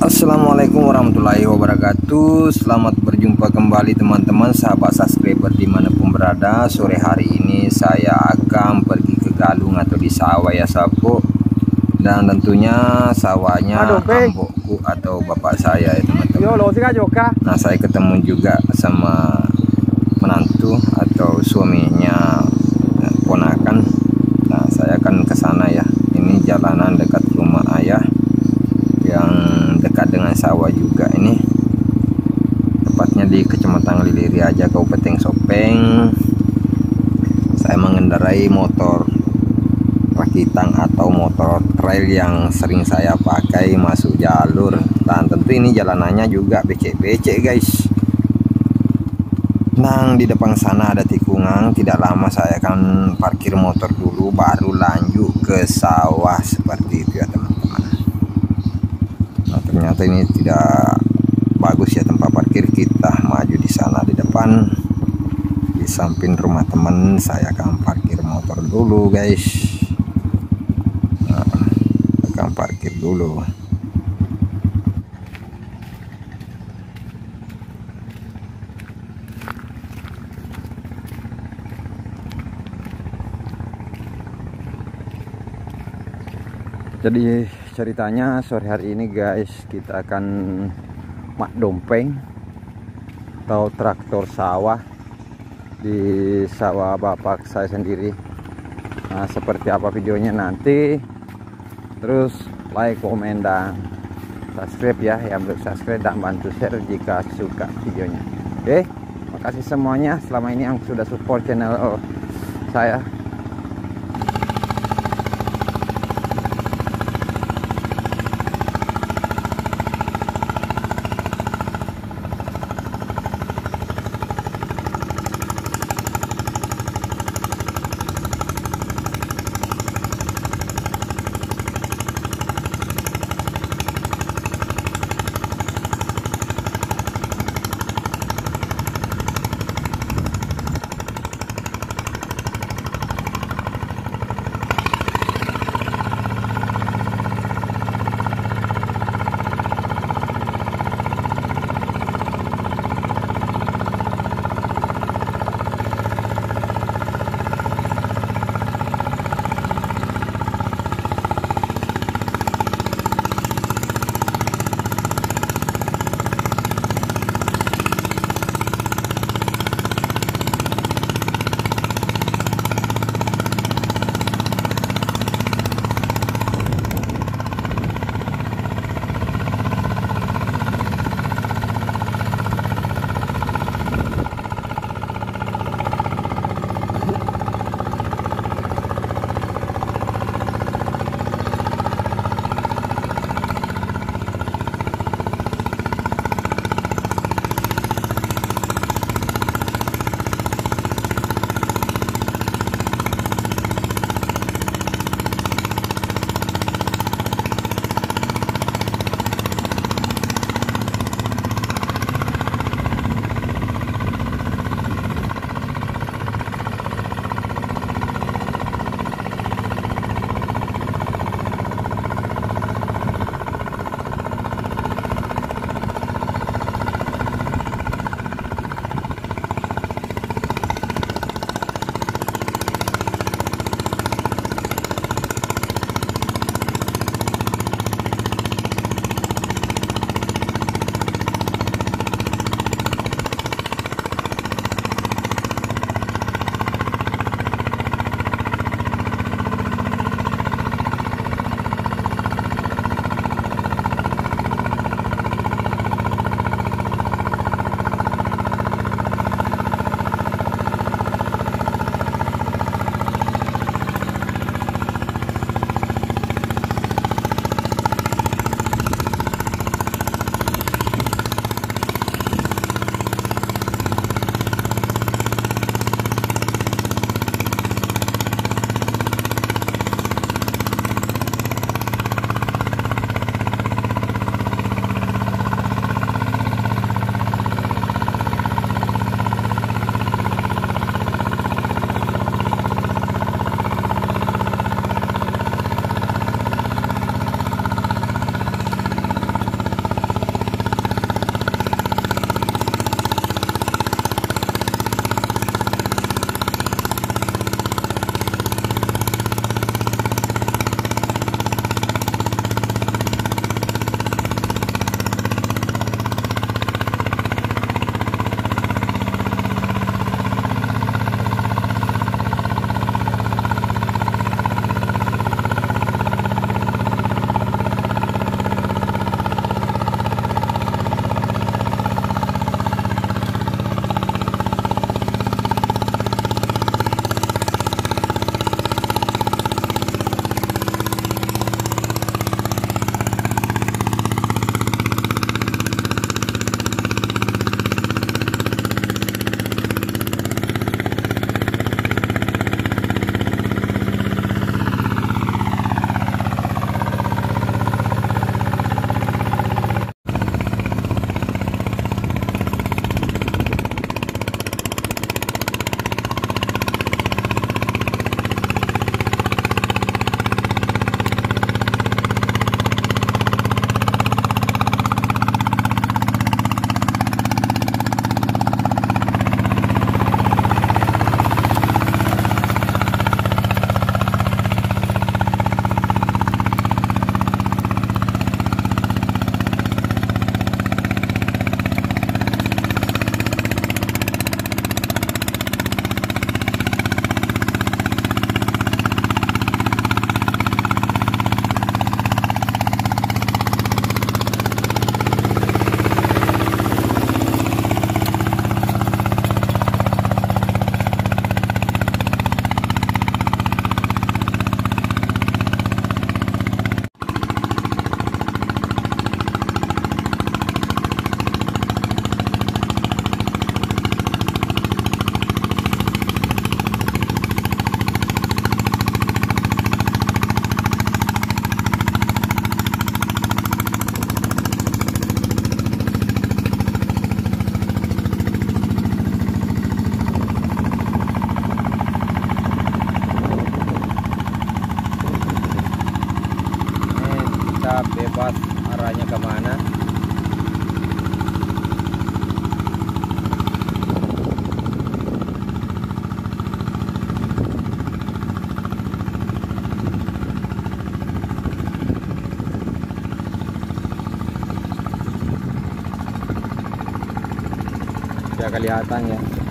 Assalamualaikum warahmatullahi wabarakatuh. Selamat berjumpa kembali teman-teman, sahabat subscriber dimanapun berada. Sore hari ini saya akan pergi ke Galung atau di sawah ya sapu. Dan tentunya sawahnya ambokku atau bapak saya ya teman-teman. Nah, saya ketemu juga sama menantu atau suaminya ponakan. Nah, saya akan ke sana ya. Ini jalanan dekat rumah ayah yang dekat dengan sawah juga, ini tepatnya di Kecamatan Liliri aja, Kabupaten Soppeng. Saya mengendarai motor rakitan atau motor trail yang sering saya pakai masuk jalur, dan tentu ini jalanannya juga becek-becek guys. Nah, di depan sana ada tikungan. Tidak lama saya akan parkir motor dulu baru lanjut ke sawah seperti itu ya teman-teman. Nah, ternyata ini tidak bagus ya tempat parkir. Kita maju di sana di depan, di samping rumah teman. Saya akan parkir motor dulu guys. Nah, akan parkir dulu. Jadi ceritanya sore hari ini guys, kita akan mak dompeng atau traktor sawah di sawah bapak saya sendiri. Nah, seperti apa videonya nanti, terus like, komen, dan subscribe ya, yang belum subscribe, dan bantu share jika suka videonya. Oke, makasih semuanya selama ini yang sudah support channel saya. arahnya kemana. Sudah kelihatan ya.